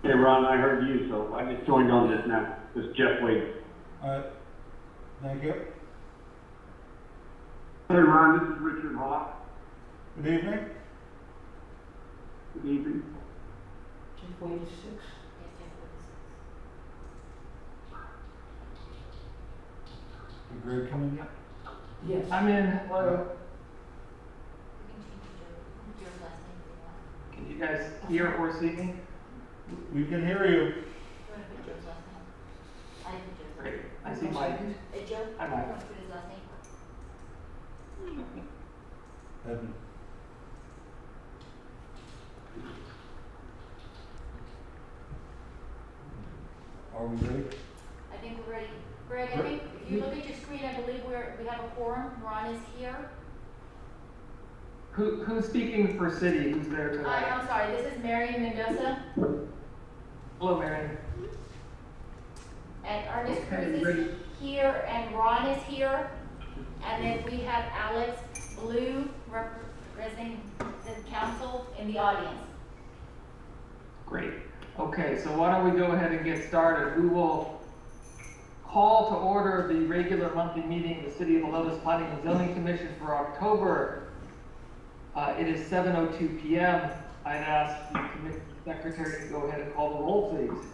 Okay, Ron, I heard you, so I just joined on this now. This is Jeff Wade. All right, thank you. Hey, Ron, this is Richard Hawk. Good evening. Good evening. Jeff Wade 6. Did Greg come in yet? Yes. I'm in. Hello. Can you guys hear or see me? We can hear you. Great. I see Mike. Joe? Hi, Mike. What's his last name? Edmund. Are we ready? I think we're ready. Greg, I think if you look at your screen, I believe we have a quorum. Ron is here. Who's speaking for city? Who's there tonight? I'm sorry, this is Marion Mendoza Hello, Marion. and Ernest Okay, Cruz ready. is here and Ron is here. And then we have Alex Blue representing the council in the audience. Great. Okay, so why don't we go ahead and get started? We will call to order the regular monthly meeting of the City of Helotes Planning and Zoning Commission for October. It is 7:02 p.m. I'd ask the committee secretary to go ahead and call the roll, please.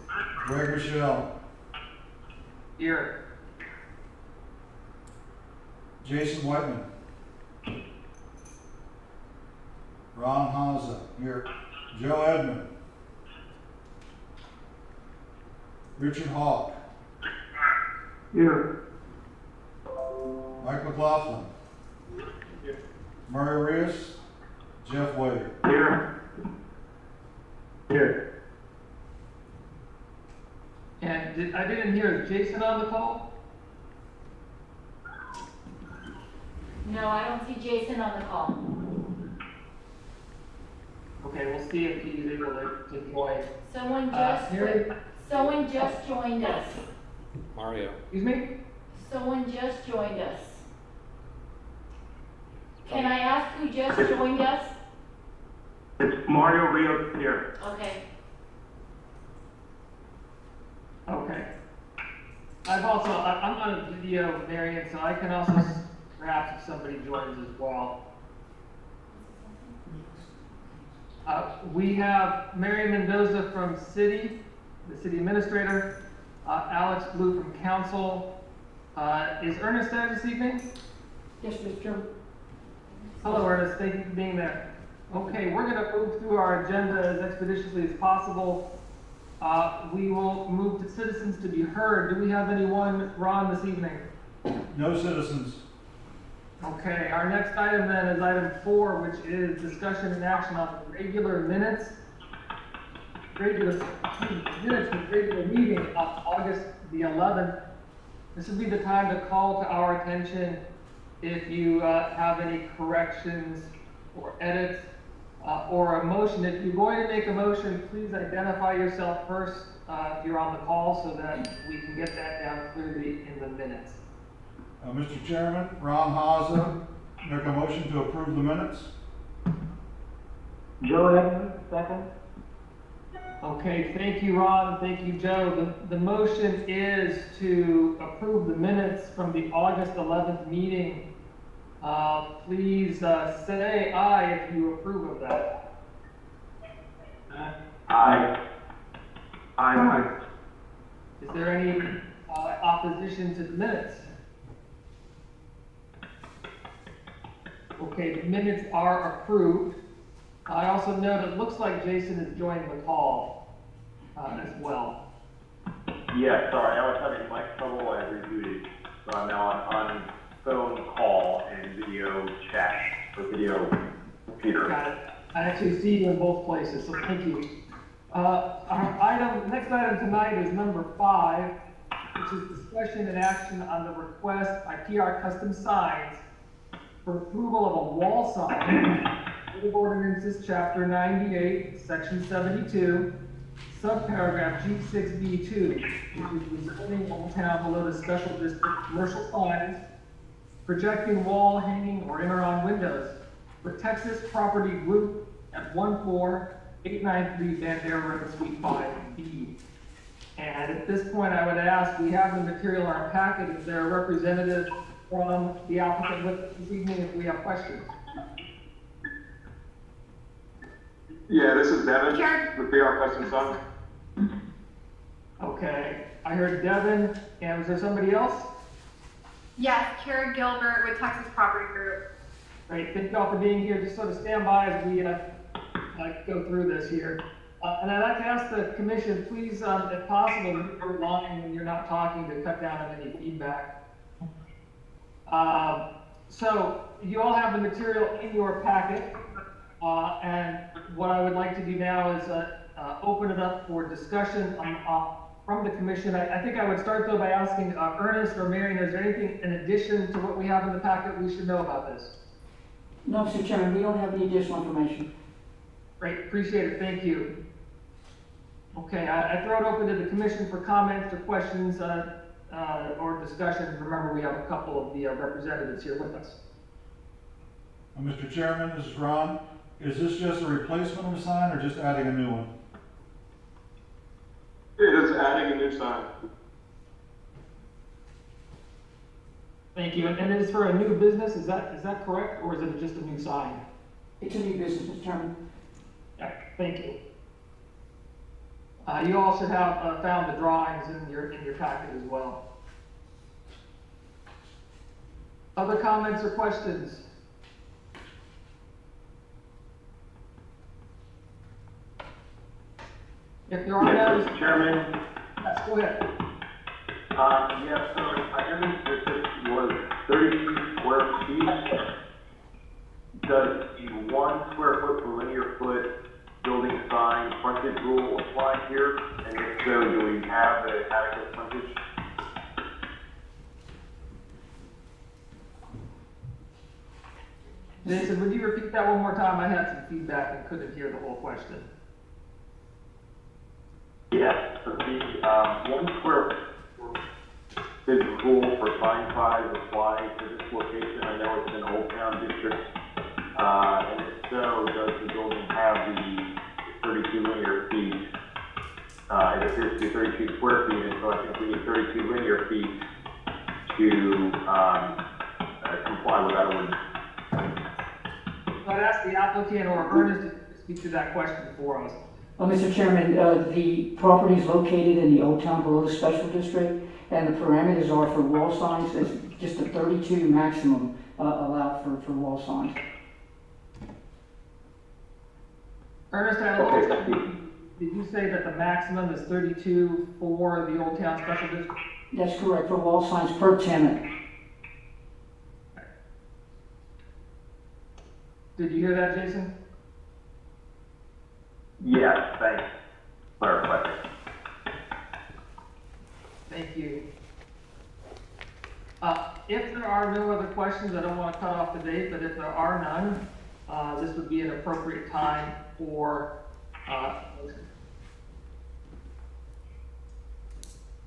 Greg Michelle. Here. Jason Whiteman. Ron Haza. Here. Joe Edmund. Richard Hawk. Here. Mike McLaughlin. Murray Rees. Jeff Wade. Here. Here. And I didn't hear, is Jason on the call? No, I don't see Jason on the call. Okay, we'll see if he's able to join. Someone just joined us. Mario. Excuse me? Someone just joined us. Can I ask who just joined us? It's Mario Rios here. Okay. Okay. I'm on a video, Marion, so I can also, perhaps if somebody joins as well. We have Mary Mendoza from City, the City Administrator, Alex Blue from Council. Is Ernest there this evening? Yes, Mr. Chairman. Hello, Ernest. Thank you for being there. Okay, we're going to move through our agenda as expeditiously as possible. We will move to citizens to be heard. Do we have anyone, Ron, this evening? No citizens. Okay, our next item then is item 4, which is discussion and action on the regular minutes. Minutes for regular meeting on August the 11th. This would be the time to call to our attention if you have any corrections or edits or a motion. If you're going to make a motion, please identify yourself first if you're on the call so that we can get that down clearly in the minutes. Mr. Chairman, Ron Haza, make a motion to approve the minutes. Joe Edmund, second. Okay, thank you, Ron. Thank you, Joe. The motion is to approve the minutes from the August 11th meeting. Please say aye if you approve of that. Aye. Aye. Is there any opposition to the minutes? Okay, the minutes are approved. I also note it looks like Jason is joining the call as well. Yeah, sorry, I was having mic trouble. I rebooted, so I'm now on phone call and video chat, or video computer. Got it. I actually see you in both places, so thank you. Our next item tonight is number 5, which is discussion and action on the request by PR Custom Signs for approval of a wall sign. Code of Ordinances, Chapter 98, Section 72, Subparagraph G6B2, which is the zoning Old Town Helotes Special District commercial signs, projecting wall, hanging, or in or on windows for Texas Property Group at 148 893 Bandera Road, Suite 5B. And at this point, I would ask, we have the material in our packet, is there a representative from the applicant with us this evening if we have questions? Yeah, this is Devin Sure. with BR Custom Sons. Okay, I heard Devin, and was there somebody else? Yes, Kara Gilbert with Texas Property Group. Great, thank you all for being here. Just sort of stand by as we go through this here. And I'd like to ask the commission, please, if possible, mute your line when you're not talking to cut down on any feedback. So you all have the material in your packet, and what I would like to do now is open it up for discussion from the commission. I think I would start though by asking Ernest or Marion, is there anything in addition to what we have in the packet we should know about this? No, Mr. Chairman, we don't have any additional information. Great, appreciate it, thank you. Okay, I throw it open to the commission for comments or questions or discussion. Remember, we have a couple of the representatives here with us. Mr. Chairman, this is Ron. Is this just a replacement of a sign or just adding a new one? It is adding a new sign. Thank you, and it is for a new business, is that correct, or is it just a new sign? It's a new business, Mr. Chairman. Yeah, thank you. You all should have found the drawings in your packet as well. Other comments or questions? If there are Yes, none, Mr. Chairman. yes, go ahead. Yeah, so I understand this was 32 square feet. Does the 1 square foot per linear foot building sign frontage rule apply here? And if so, do we have the adequate frontage? Jason, would you repeat that one more time? I had some feedback and couldn't hear the whole question. Yes, so the 1 square foot rule for sign size apply to this location. I know it's an Old Town district. And if so, does the building have the 32 linear feet? It appears to be 32 square feet, and so I think we need 32 linear feet to comply with that ordinance. So I'd ask the applicant or Ernest to speak to that question for us. Well, Mr. Chairman, the property is located in the Old Town Helotes Special District, and the parameters are for wall signs, there's just a 32 maximum allowed for wall signs. Ernest, Okay, thank you. did you say that the maximum is 32 for the Old Town Special District? That's correct, for wall signs per tenant. Did you hear that, Jason? Yes, thanks. Clarify. Thank you. If there are no other questions, I don't want to cut off the date, but if there are none, this would be an appropriate time for motion.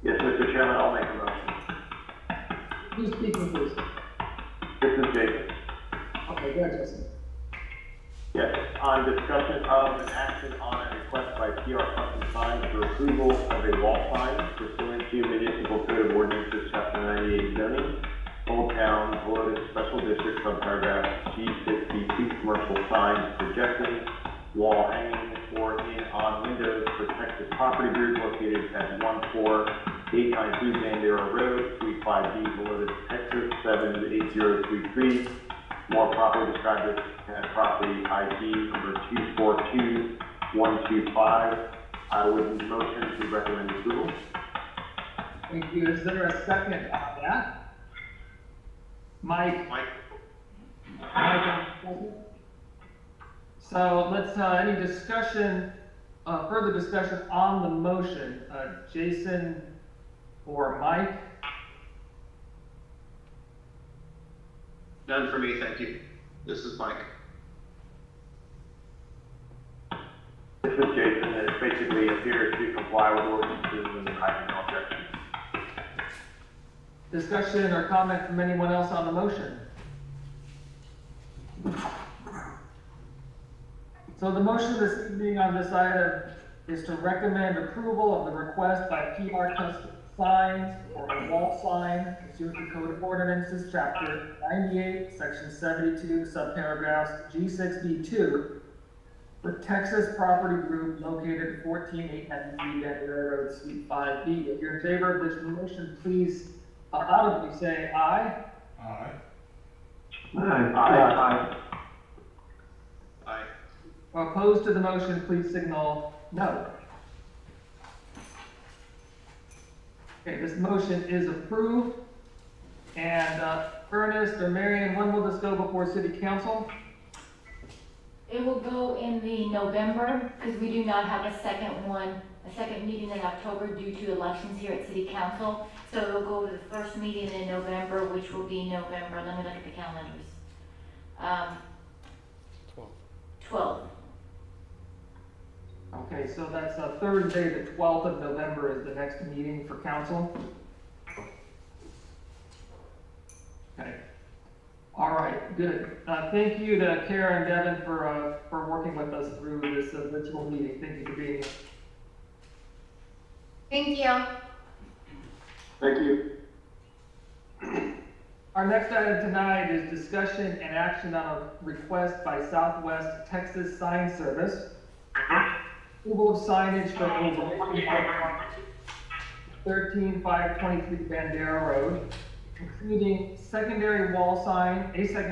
Yes, Mr. Chairman, I'll make a motion. Who's speaking, please? This is Jason. Okay, go ahead, Jason. Yes, on discussion of an action on a request by PR Custom Signs for approval of a wall sign pursuant to Municipal Code of Ordinances, Chapter 98 zoning, Old Town, Helotes Special District, subparagraph G6B2, commercial signs projecting, wall hanging, or in on windows for Texas Property Group located at 14893 Bandera Road, Suite 5B, Helotes, Texas 78033. More properly described as property ID number 242125. I would motion to recommend approval. Thank you. Is there a second on that? Mike? Mike, so let's, any discussion, further discussion on the motion? Jason or Mike? None for me, thank you. This is Mike. This is Jason, and it basically appears to comply with ordinances and I have no objection. Discussion or comment from anyone else on the motion? So the motion this evening on this item is to recommend approval of the request by PR Custom Signs for a wall sign pursuant to Code of Ordinances, Chapter 98, Section 72, subparagraphs G6B2 for Texas Property Group located at 14893 Bandera Road, Suite 5B. If you're in favor of this motion, please audibly say aye. Aye. Aye. Aye. Opposed to the motion, please signal no. Okay, this motion is approved. And Ernest or Marion, when will this go before City Council? It will go in the November, because we do not have a second meeting in October due to elections here at City Council. So it will go to the first meeting in November, which will be November, let me look at the calendars. 12. Okay, so that's Thursday, the 12th of November is the next meeting for council. Okay. All right, good. Thank you to Kara and Devin for working with us through this virtual meeting. Thank you for being here. Thank you. Thank you. Our next item tonight is discussion and action on a request by Southwest Texas Sign Service. Approval of signage for 13523 Bandera Road, including a secondary wall sign pursuant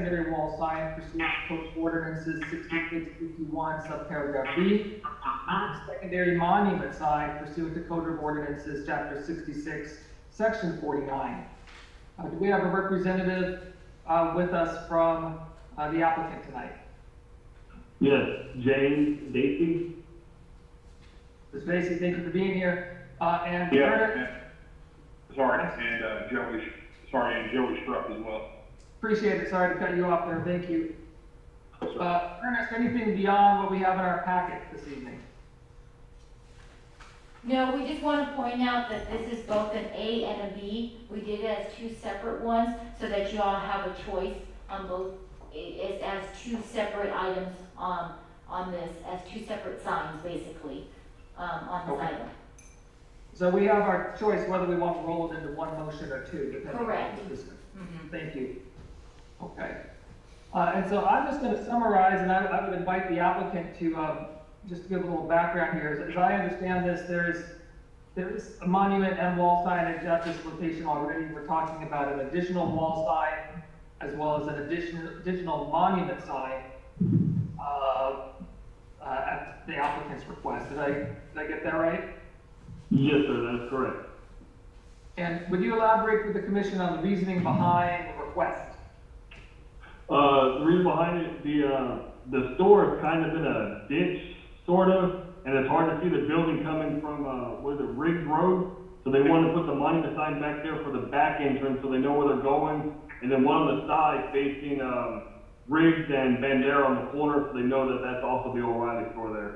to Code of Ordinances 6651, subparagraph B, and a secondary monument sign pursuant to Code of Ordinances, Chapter 66, Section 49. Do we have a representative with us from the applicant tonight? Yes, James Dacey. Ms. Macy, thank you for being here. And Yeah, Ernest, and Joey Struck as well. appreciate it. Sorry to cut you off there. Thank you. Ernest, anything beyond what we have in our packet this evening? No, we just want to point out that this is both an A and a B. We did it as two separate ones so that you all have a choice on both, as two separate items on this, as two separate signs, basically, on this Okay. item. So we have our choice whether we want to roll it into one motion or two, depending Correct. on the discussion. Mhm. Thank you. Okay. And so I'm just going to summarize, and I would invite the applicant to just give a little background here. As I understand this, there is a monument and wall signage at this location already. We're talking about an additional wall sign as well as an additional monument sign at the applicant's request. Did I get that right? Yes, sir, that's correct. And would you elaborate for the commission on the reasoning behind the request? The reason behind it, the store is kind of in a ditch, sort of, and it's hard to see the building coming from, Riggs Road. So they wanted to put the monument sign back there for the back entrance so they know where they're going. And then one on the side facing, Riggs and Bandera on the corner, so they know that that's also the O'Reilly store there.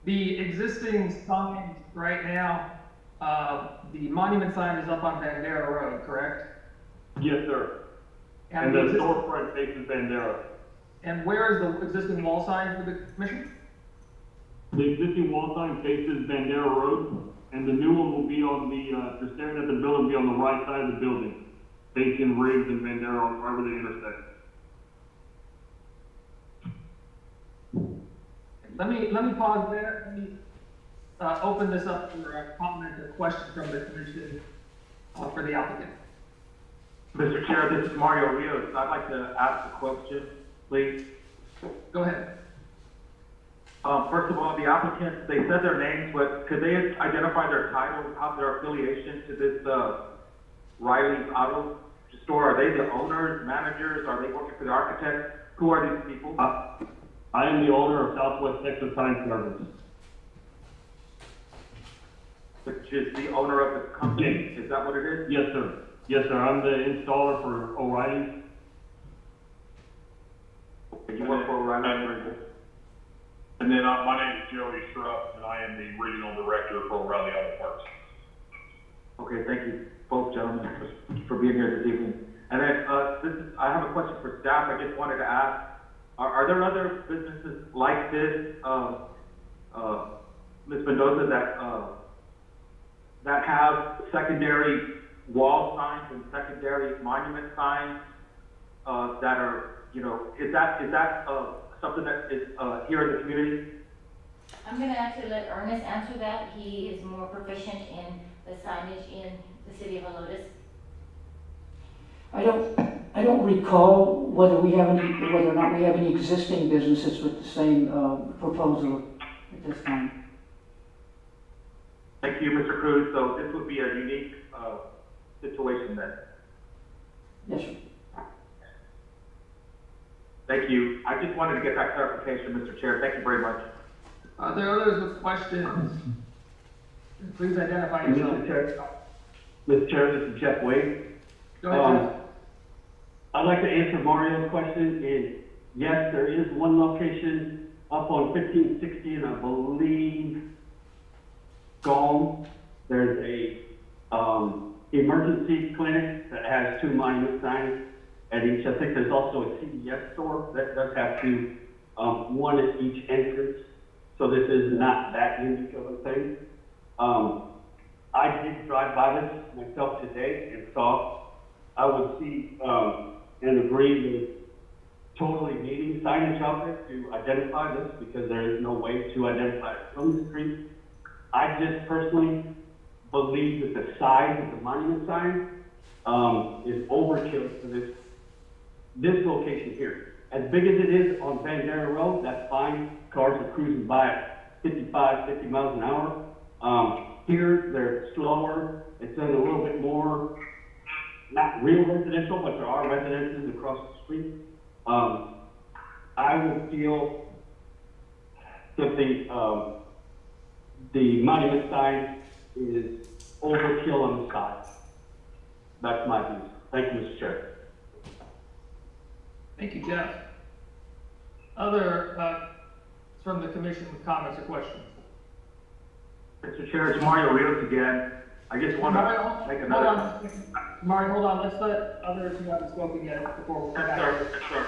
The existing sign right now, the monument sign is up on Bandera Road, correct? Yes, sir. And the the exist- storefront faces Bandera. And where is the existing wall sign for the commission? The existing wall sign faces Bandera Road, and the new one will be on the, if you're staring at the building, will be on the right side of the building, facing Riggs and Bandera, right where they intersect. Let me pause there. Let me open this up for a comment or question from the commission for the applicant. Mr. Chair, this is Mario Rios. I'd like to ask a question, please. Go ahead. First of all, the applicants, they said their names, but could they identify their title, their affiliation to this, Riley's Auto Store? Are they the owners, managers? Are they working for the architect? Who are these people? I am the owner of Southwest Texas Sign Service. Which is the owner of the company? Yes. Is that what it is? Yes, sir. Yes, sir. I'm the installer for O'Reilly's. You work for O'Reilly? And then my name is Joey Struck, and I am the regional director for O'Reilly Auto Parts. Okay, thank you. both gentlemen for being here this evening. And then, I have a question for staff. I just wanted to ask, are there other businesses like this, Ms. Mendoza, that have secondary wall signs and secondary monument signs, that are, is that something that is, here in the community? I'm gonna actually let Ernest answer that. He is more proficient in the signage in the city of Helotes. I don't recall whether or not we have any existing businesses with the same proposal at this time. Thank you, Mr. Cruz. So this would be a unique, situation then. Yes, sir. Thank you. I just wanted to get that clarification, Mr. Chair. Thank you very much. Are there others with questions? Please identify yourself. Mr. Chair, this is Jeff Wade. Go ahead, Jeff. I'd like to answer Mario's question. Yes, there is one location up on 1560, and I believe Gulm. There's a emergency clinic that has 2 monument signs at each. I think there's also a CVS store that does have 2, one at each entrance. So this is not that unique of a thing. I did drive by this myself today and saw, I would see and agree with totally needing signage out there to identify this, because there is no way to identify it from the street. I just personally believe that the size of the monument sign is overkill for this location here. As big as it is on Bandera Road, that's fine. Cars are cruising by at 55, 50 miles an hour. Here, they're slower. It's in a little bit more, not real residential, but there are residences across the street. I would feel that the monument sign is overkill on the side. That's my view. Thank you, Mr. Chair. Thank you, Jeff. Other, from the commission with comments or questions? Mr. Chair, it's Mario Rios again. I just want to make another. Hold on. Mario, hold on. Let's let others who haven't spoken yet before we come back. Yes, sir.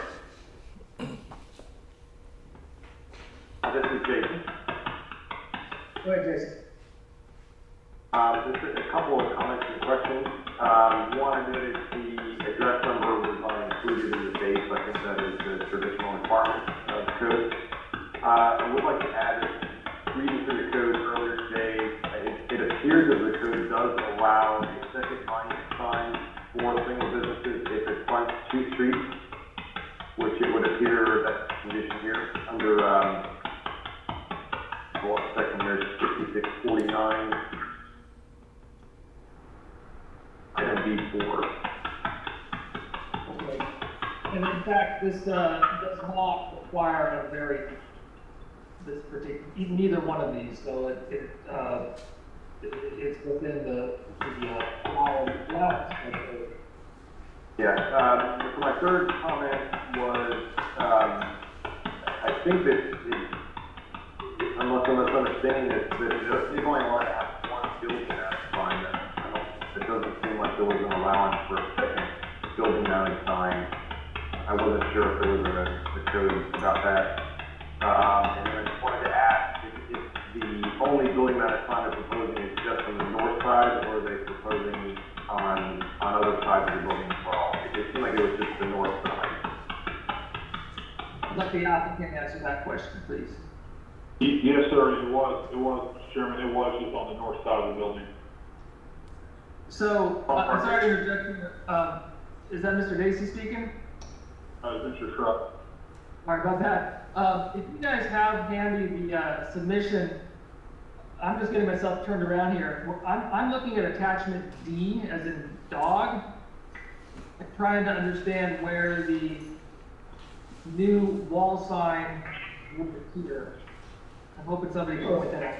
This is Jason. Go ahead, Jason. Just a couple of comments and questions. One, I noticed the address number was not included in the base. I think that is the traditional requirement of the code. I would like to add that reading through the code earlier today, it appears that the code does allow a second monument sign for single businesses if it fronts 2 streets, which it would appear that condition here under section here, 6649. Item B4. Okay. And in fact, this does not require neither one of these, so it's within the allowance. Yeah, so my third comment was, I think that unless I'm misunderstanding this, that you're only allowed to have 1 building mounted sign. It doesn't seem like there was an allowance for a second building mounted sign. I wasn't sure if there was a code about that. And then I just wanted to ask if the only building mounted sign they're proposing is just on the north side, or are they proposing on other sides of the building as well? It seemed like it was just the north side. Let the applicant answer that question, please. Yes, sir, it was, Mr. Chairman, it was just on the north side of the building. So, I'm sorry to interject here. Is that Mr. Dacey speaking? Mr. Schrupp. Sorry about that. If you guys have handy the submission, I'm just getting myself turned around here. I'm looking at attachment D, as in dog. I'm trying to understand where the new wall sign would appear. I'm hoping somebody can point that out.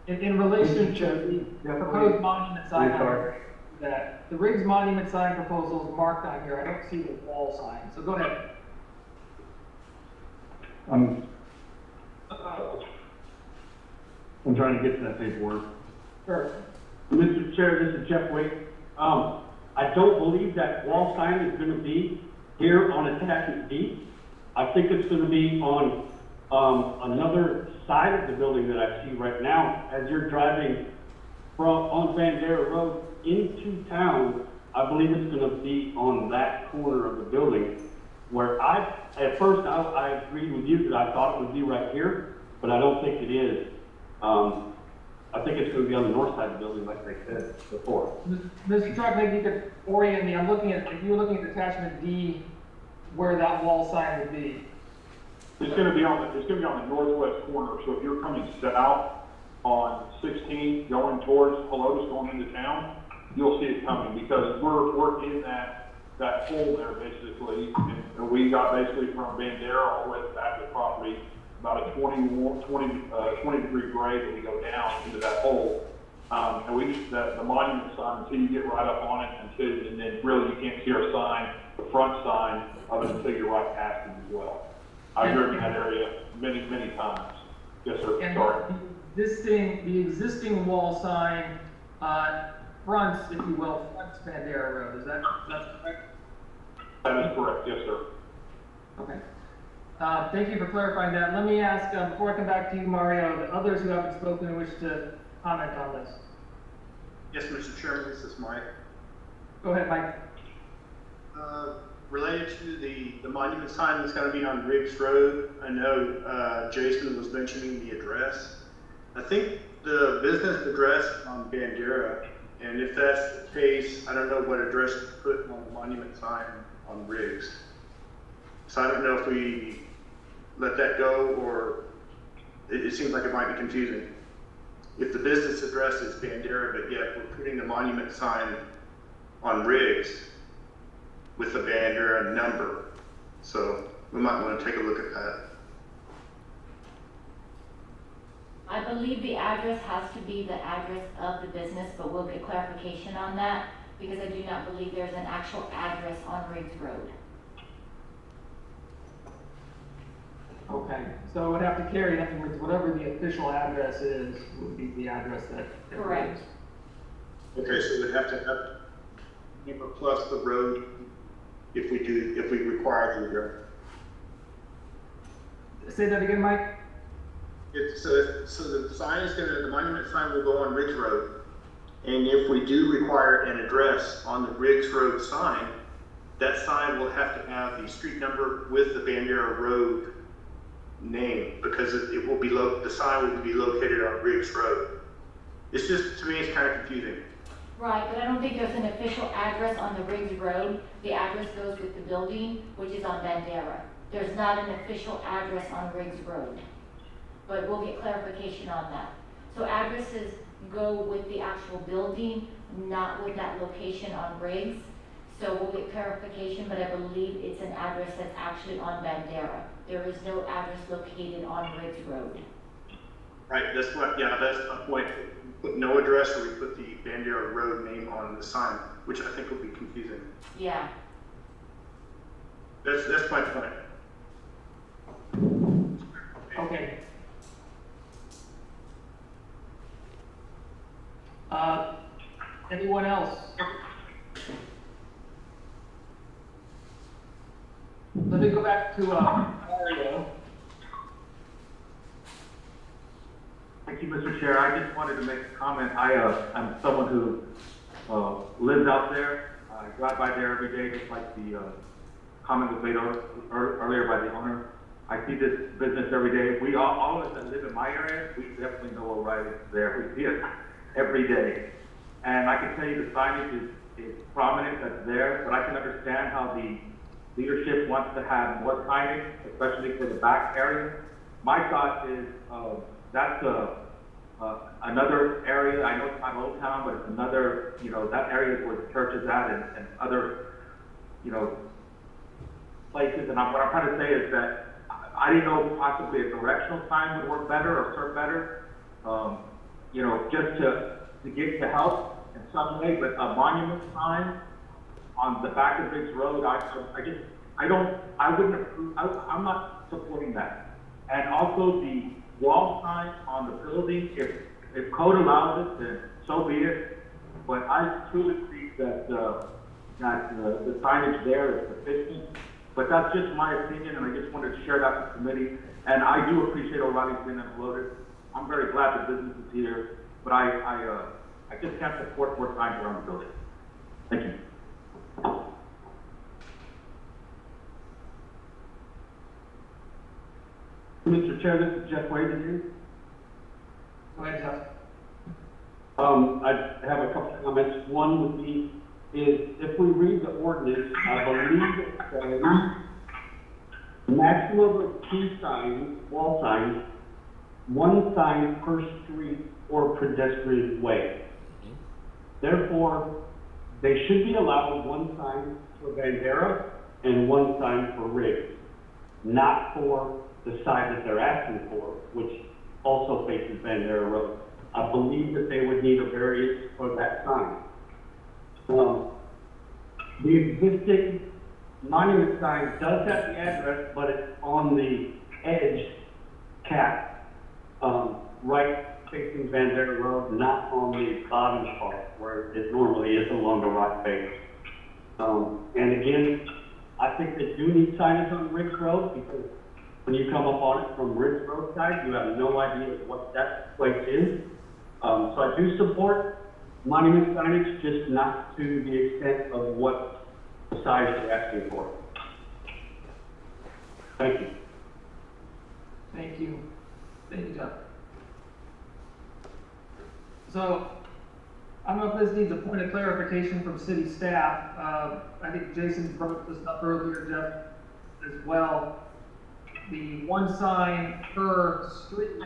In relation to the proposed monument sign, that the Riggs monument sign proposal is marked on here. I don't see the wall sign, so go ahead. I'm trying to get to that paperwork. Sure. Mr. Chair, this is Jeff Wake. I don't believe that wall sign is gonna be here on attachment D. I think it's gonna be on, another side of the building that I see right now. As you're driving on Bandera Road into town, I believe it's gonna be on that corner of the building where at first I agreed with you that I thought it would be right here, but I don't think it is. I think it's gonna be on the north side of the building, like they said before. Mr. Truck, maybe you could orient me, if you were looking at attachment D, where that wall sign would be. It's gonna be on the northwest corner, so if you're coming south on 16, going towards Helotes, going into town, you'll see it coming, because we're in that hole there, basically, and we got basically from Bandera all the way back to the property, about a 20-degree grade, and we go down into that hole. And the monument sign, until you get right up on it, and then really you can't see our sign, the front sign of it, until you're right past it as well. I've driven that area many, many times. Yes, sir, And sorry. the existing wall sign, fronts, if you will, fronts Bandera Road, is that correct? That is correct, yes, sir. Okay. Thank you for clarifying that. Let me ask, before I come back to you, Mario, the others who haven't spoken and wish to comment on this. Yes, Mr. Chairman, this is Mike. Go ahead, Mike. Related to the monument sign that's gonna be on Riggs Road, I know, Jason was mentioning the address. I think the business address on Bandera, and if that's the case, I don't know what address to put on the monument sign on Riggs. So I don't know if we let that go, or it seems like it might be confusing. If the business address is Bandera, but yet we're putting the monument sign on Riggs with the Bandera number. So we might want to take a look at that. I believe the address has to be the address of the business, but we'll get clarification on that, because I do not believe there's an actual address on Riggs Road. Okay, so it would have to carry, in other words, whatever the official address is, would be the address that. Correct. Okay, so we'd have to have number plus the road if we require the address. Say that again, Mike? So the sign is the monument sign will go on Riggs Road. And if we do require an address on the Riggs Road sign, that sign will have to have the street number with the Bandera Road name, because it will be the sign will be located on Riggs Road. It's just, to me, it's kind of confusing. Right, but I don't think there's an official address on the Riggs Road. The address goes with the building, which is on Bandera. There's not an official address on Riggs Road, but we'll get clarification on that. So addresses go with the actual building, not with that location on Riggs. So we'll get clarification, but I believe it's an address that's actually on Bandera. There is no address located on Riggs Road. Right, that's my point. We put no address, or we put the Bandera Road name on the sign, which I think will be confusing. Yeah. That's my point. Okay. Anyone else? Let me go back to Mario. Thank you, Mr. Chair. I just wanted to make a comment. I'm someone who lives out there. I drive by there every day, just like the comment was made earlier by the owner. I see this business every day. We all of us that live in my area, we definitely know O'Reilly's there. We see it every day. And I can tell you the signage is prominent, that's there, but I can understand how the leadership wants to have more signage, especially for the back area. My thought is that's another area. I know it's not Old Town, but it's another, that area is where the church is at, and other, places. And what I'm trying to say is that I didn't know possibly a directional sign would work better or serve better, just to get to help in some way. But a monument sign on the back of Riggs Road, I'm not supporting that. And also the wall signs on the building, if code allows it, then so be it. But I truly think that, the signage there is sufficient. But that's just my opinion, and I just wanted to share that with the committee. And I do appreciate O'Reilly's being unloaded. I'm very glad the business is here, but I just can't support more signs around the building. Thank you. Mr. Chair, this is Jeff Wade here. Go ahead, Jeff. I have a couple of comments. One would be, is if we read the ordinance, I believe it says maximum of 2 signs, wall signs, 1 sign per street or pedestrian way. Therefore, they should be allowed 1 sign for Bandera and 1 sign for Riggs, not for the side that they're asking for, which also faces Bandera Road. I believe that they would need a variance for that sign. The existing monument sign does have the address, but it's on the edge cap, right facing Bandera Road, not on the bottom part where it normally is along the right face. And again, I think they do need signage on Riggs Road, because when you come up on it from Riggs Road side, you have no idea what that place is. So I do support monument signage, just not to the extent of what the size they're asking for. Thank you. Thank you. Thank you, Jeff. So, I don't know if this needs a point of clarification from city staff. I think Jason brought this up earlier, Jeff, as well. The 1 sign per street,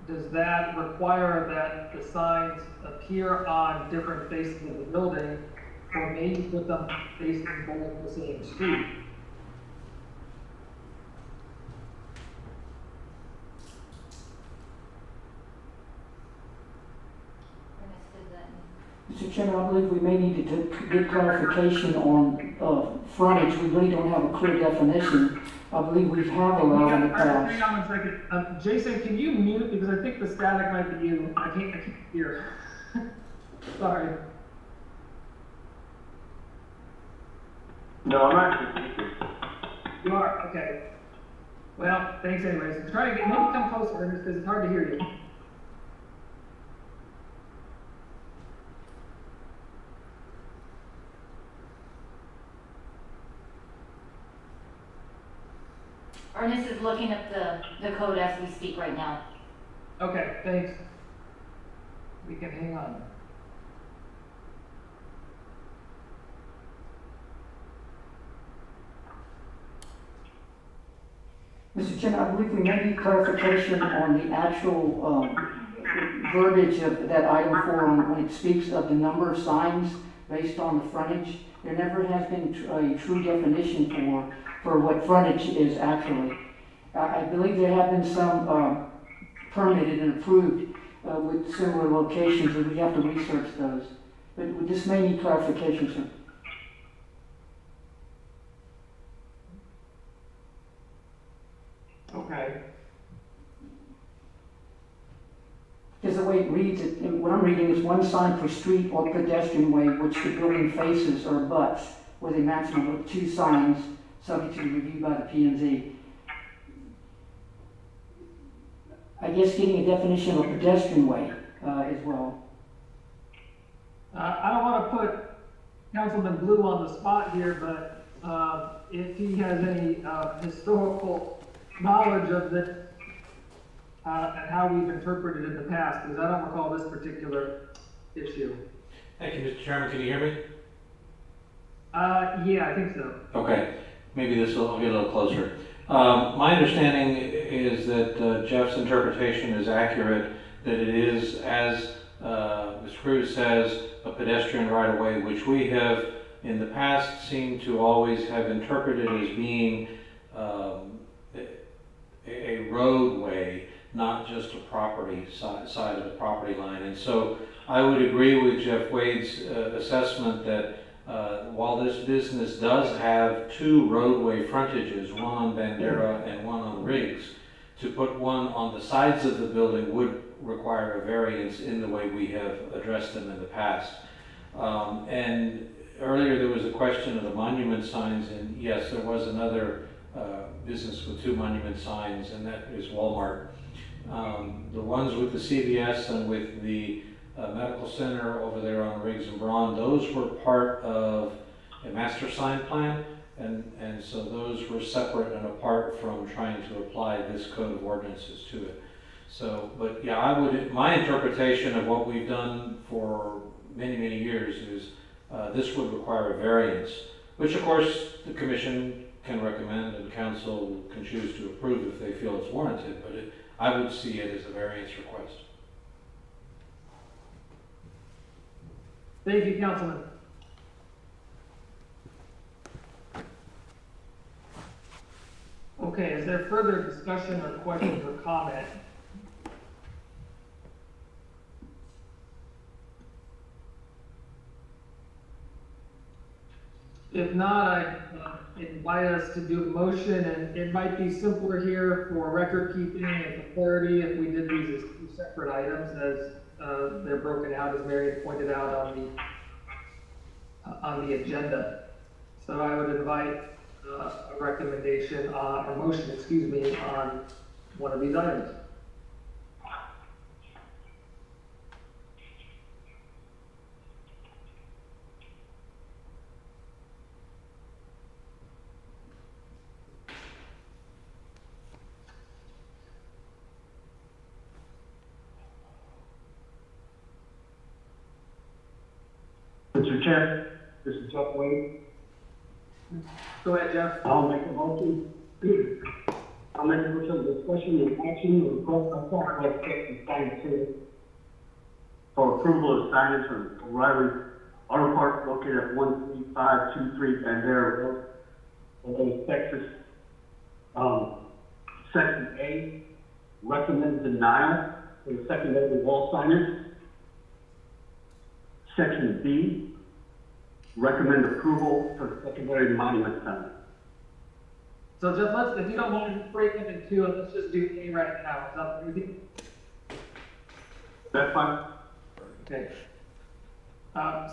does that require that the signs appear on different faces of the building, or maybe put them facing both the same street? Mr. Chairman, I believe we may need to get clarification on frontage. We really don't have a clear definition. I believe we have allowed in the past. Hang on 1 second. Jason, can you mute, because I think the static might be you. I can't hear. Sorry. No, I'm actually speaking. You are? Okay. Well, thanks anyways. Try to maybe come closer, because it's hard to hear you. Ernest is looking up the code as we speak right now. Okay, thanks. We can hang on. Mr. Chairman, I believe we may need clarification on the actual verbiage of that item 4 on when it speaks of the number of signs based on the frontage. There never has been a true definition for what frontage is actually. I believe there have been some permitted and approved with similar locations, and we have to research those. But this may need clarification, sir. Okay. Because the way it reads, what I'm reading is 1 sign per street or pedestrian way which the building faces or abuts, with a maximum of 2 signs subject to review by the P&Z. I guess getting a definition of a pedestrian way as well. I don't want to put Councilman Blue on the spot here, but if he has any historical knowledge of this and how we've interpreted it in the past, because I don't recall this particular issue. Thank you, Mr. Chairman. Can you hear me? Yeah, I think so. Okay. Maybe this will get a little closer. My understanding is that Jeff's interpretation is accurate, that it is, as Ms. Cruz says, a pedestrian right-of-way, which we have in the past seemed to always have interpreted as being a roadway, not just a property side of the property line. And so I would agree with Jeff Wade's assessment that while this business does have 2 roadway frontages, one on Bandera and one on Riggs, to put one on the sides of the building would require a variance in the way we have addressed them in the past. And earlier there was a question of the monument signs, and yes, there was another business with 2 monument signs, and that is Walmart. The ones with the CVS and with the medical center over there on Riggs and Braun, those were part of a master sign plan, and so those were separate and apart from trying to apply this code of ordinances to it. So, but yeah, my interpretation of what we've done for many, many years is this would require a variance, which of course the commission can recommend and council can choose to approve if they feel it's warranted, but I would see it as a variance request. Thank you, Councilman. Okay, is there further discussion or questions or comment? If not, I invite us to do a motion, and it might be simpler here for record keeping and for clarity if we did these as 2 separate items, as they're broken out, as Mary had pointed out on the agenda. So I would invite a recommendation, or motion, excuse me, on one of these items. Mr. Chair, this is Jeff Wade. Go ahead, Jeff. I'll make a motion. I'll make a motion to discussion and action on request by Southwest Texas Sign City for approval of signage for O'Reilly Auto Parts located at 13523 Bandera Road, Helotes, Texas. Section A, recommend denial for the secondary wall signage. Section B, recommend approval for the secondary monument sign. So Jeff, if you don't mind, break them in 2, and let's just do A right now. Is that everything? That's fine. Okay.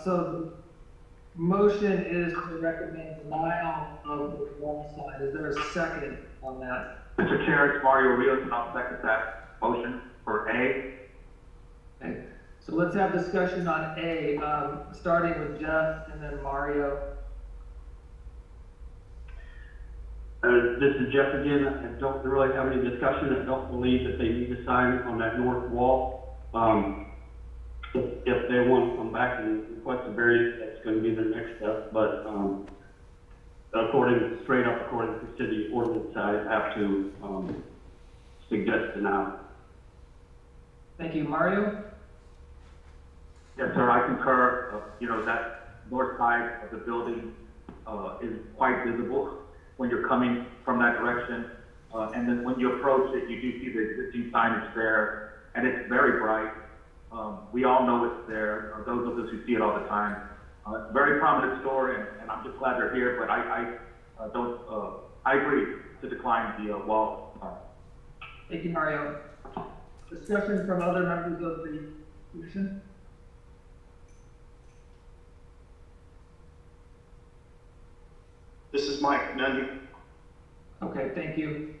So the motion is to recommend denial of the wall sign. Is there a second on that? Mr. Chair, it's Mario Rios, and I'll second that motion for A. Okay. So let's have discussion on A, starting with Jeff and then Mario. This is Jeff again. I don't really have any discussion. I don't believe that they need a sign on that north wall. If they want to come back and request a variance, that's going to be their next step. But straight up according to city ordinance, I have to suggest denial. Thank you, Mario. Yes, sir, I concur. That north side of the building is quite visible when you're coming from that direction. And then when you approach it, you do see the existing signage there, and it's very bright. We all know it's there, or those of us who see it all the time. It's a very prominent store, and I'm just glad they're here, but I agree to decline the wall sign. Thank you, Mario. Discussion from other members of the commission? This is Mike, none. Okay, thank you.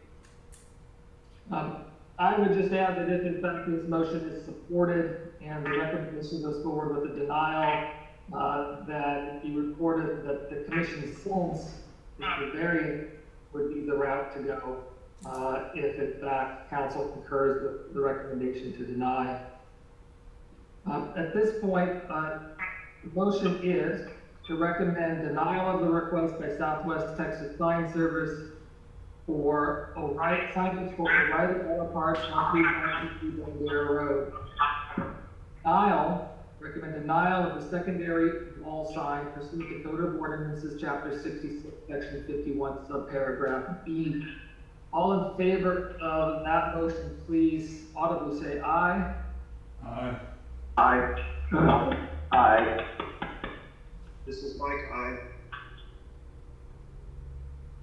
I would just add that if in fact this motion is supported and the recommendation goes forward with a denial, that it be recorded that the commission's sense that the variance would be the route to go, if in fact council concurs with the recommendation to deny. At this point, the motion is to recommend denial of the request by Southwest Texas Sign Service for signage for O'Reilly Auto Parts on 392 Bandera Road. Recommend denial of the secondary wall sign pursuant to Code of Ordinances, Chapter 66, Section 51, subparagraph B. All in favor of that motion, please audibly say aye. Aye. Aye. Aye. This is Mike,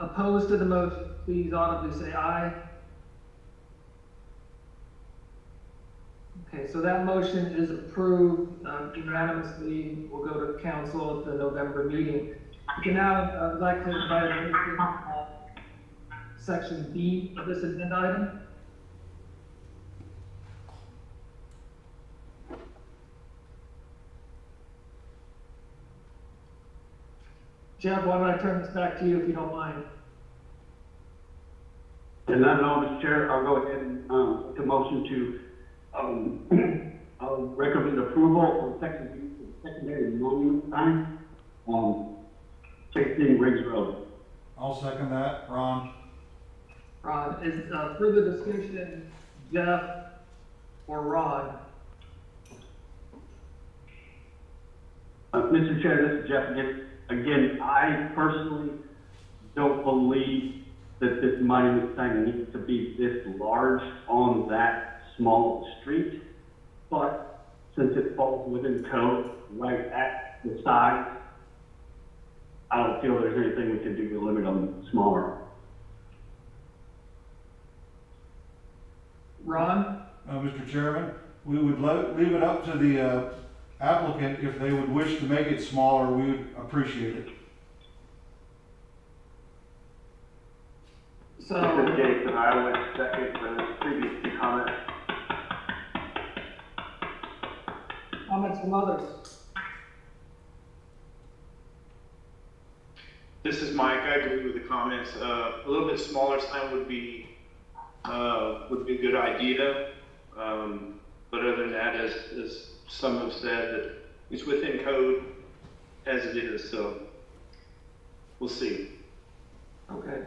opposed to the motion, please audibly say aye. Okay, so that motion is approved unanimously. We'll go to council at the November meeting. We can now, I'd like to invite section B of this agenda item. Jeff, why don't I turn this back to you if you don't mind? And I know, Mr. Chair, I'll go ahead and, make a motion to, recommend approval of section B for the secondary monument sign, 16 Riggs Road. I'll second that, Ron. Ron, is further discussion, Jeff or Ron? Mr. Chair, this is Jeff again. Again, I personally don't believe that this monument sign needs to be this large on that small street. But since it falls within code right at the size, I don't feel there's anything we can do to limit them smaller. Ron? Mr. Chairman, we would leave it up to the applicant. If they would wish to make it smaller, we would appreciate it. So, This is Jason, I would second the previous two comments. comments from others? This is Mike. I agree with the comments. A little bit smaller sign would be a good idea. But other than that, as some have said, that it's within code as it is, so we'll see. Okay.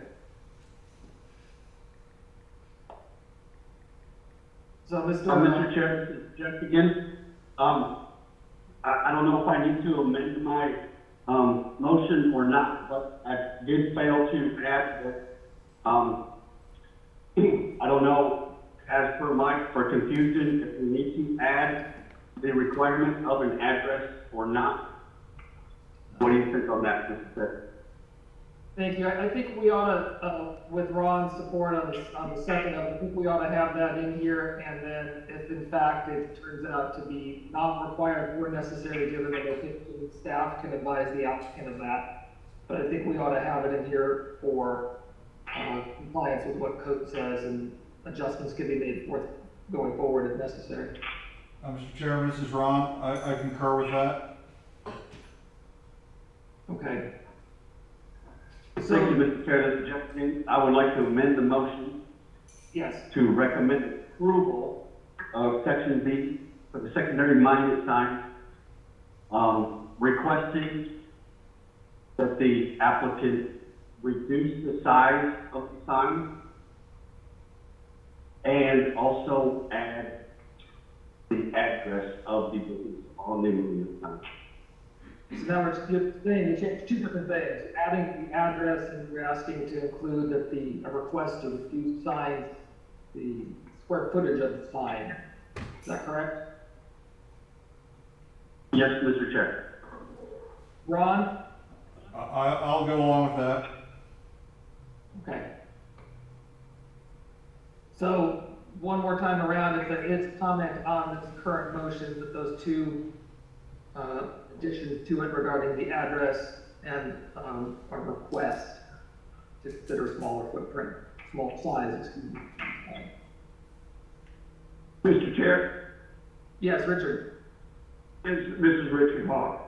So, Mr. Chair, this is Jeff again. I don't know if I need to amend my motion or not, but I did fail to add that, I don't know, as per Mike, for confusion, if we need to add the requirement of an address or not. What do you think on that, Mr. Chair? Thank you. I think we ought to, with Ron's support on the second of it, I think we ought to have that in here, and then if in fact it turns out to be not required or necessary given the location, staff can advise the applicant of that. But I think we ought to have it in here for compliance with what code says, and adjustments can be made going forward if necessary. Mr. Chairman, this is Ron. I concur with that. Okay. Thank you, Mr. Chair. This is Jeff again. I would like to amend the motion. Yes. To recommend approval of section B for the secondary monument sign, requesting that the applicant reduce the size of the sign and also add the address of the business on the monument sign. So now you're saying you changed two different things, adding the address, and you're asking to include that a request to reduce signs, the square footage of the sign. Is that correct? Yes, Mr. Chair. Ron? I'll go along with that. Okay. So one more time around, if there is comment on this current motion with those two additions to it regarding the address and a request to consider smaller footprint, small size, excuse me. Mr. Chair, Yes, Richard. this is Richard Hawk.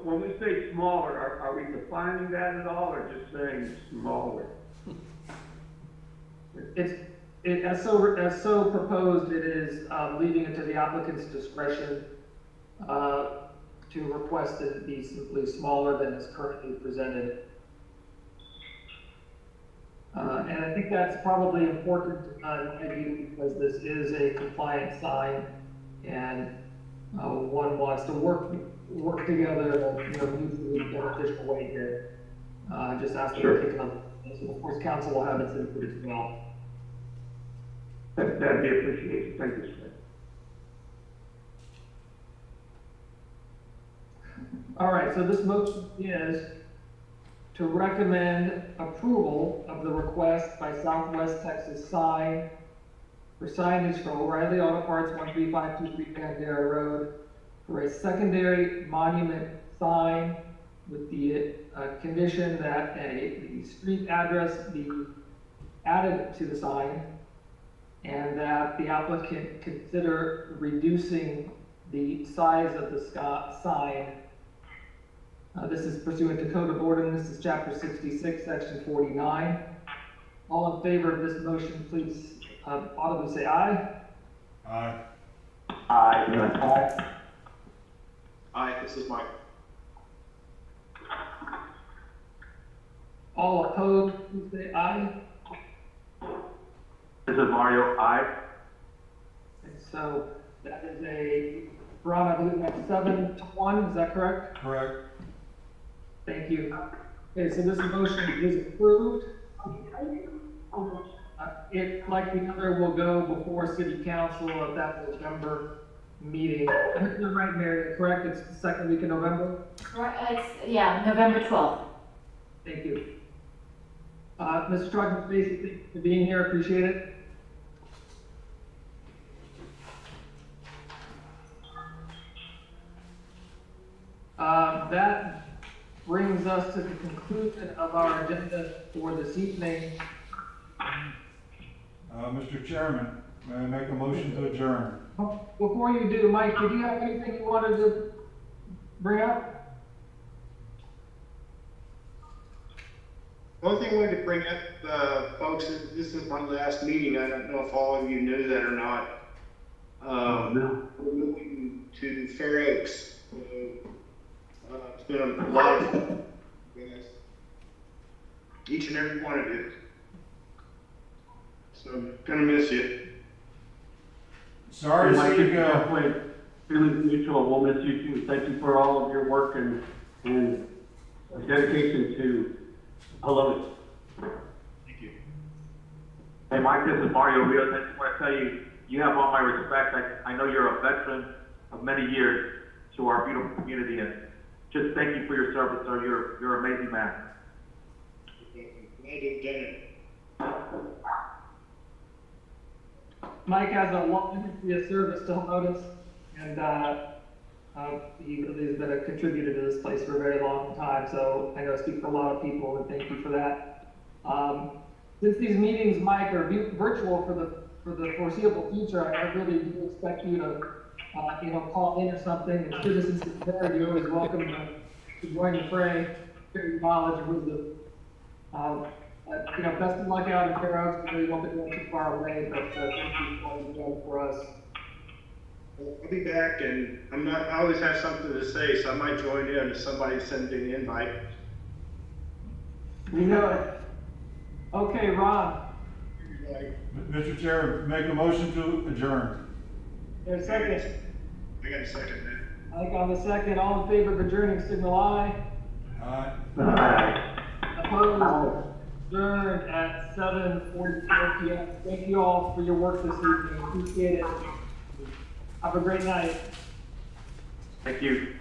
When we say smaller, are we defining that at all, or just saying smaller? As so proposed, it is leaving it to the applicant's discretion to request that it be simply smaller than is currently presented. And I think that's probably important because this is a compliant sign, and one wants to work together in a mutually beneficial way here. Just ask them to take it on. So of course, council will have its input as well. That'd be appreciated. Thank you, sir. All right, so this motion is to recommend approval of the request by Southwest Texas Sign for signage for O'Reilly Auto Parts, 13523 Bandera Road, for a secondary monument sign with the condition that the street address be added to the sign, and that the applicant consider reducing the size of the sign. This is pursuant to Code of Ordinances, Chapter 66, Section 49. All in favor of this motion, please audibly say aye. Aye. Aye. Aye, this is Mike. All opposed, please say aye. This is Mario. Aye. And so that is Ron, I believe that's 7-1, is that correct? Correct. Thank you. Okay, so this motion is approved. It, like the other, will go before city council at that November meeting. You're right, Mary, correct? It's the second week of November? Yeah, November 12th. Thank you. Mr. Truckman, thank you for being here, appreciate it. That brings us to the conclusion of our agenda for this evening. Mr. Chairman, may I make a motion to adjourn? Before you do, Mike, did you have anything you wanted to bring up? The only thing I wanted to bring up, folks, is this is my last meeting. I don't know if all of you knew that or not. No. We're moving to Fair Oaks. It's been a lot of fun. Yes. Each and every one of you. So I'm gonna miss you. Sorry to see you go. Halfway, feeling mutual, we'll miss you too. Thank you for all of your work and dedication to Helotes. Thank you. Hey, Mike, this is Mario Rios. I just want to tell you, you have all my respect. I know you're a veteran of many years to our beautiful community, and just thank you for your service, sir. You're an amazing man. Glad to have done it. Mike has a long history of service to Helotes, and he really has been a contributor to this place for a very long time, so I know I speak for a lot of people, and thank you for that. Since these meetings, Mike, are virtual for the foreseeable future, I really do expect you to, call in or something, and citizens today, you're always welcome to join the fray, share your knowledge and wisdom. Best of luck out in Fair Oaks. I know you won't be going too far away, but thank you for all you've done for us. I'll be back, and I always have something to say, so I might join in if somebody sends me an invite. We know it. Okay, Ron. Mr. Chair, make a motion to adjourn. There's a second. I got a second, man. Mike on the second. All in favor of adjourning, signal aye. Aye. Opposed? Adjourned at 7:44 p.m. Thank you all for your work this evening. Appreciate it. Have a great night. Thank you.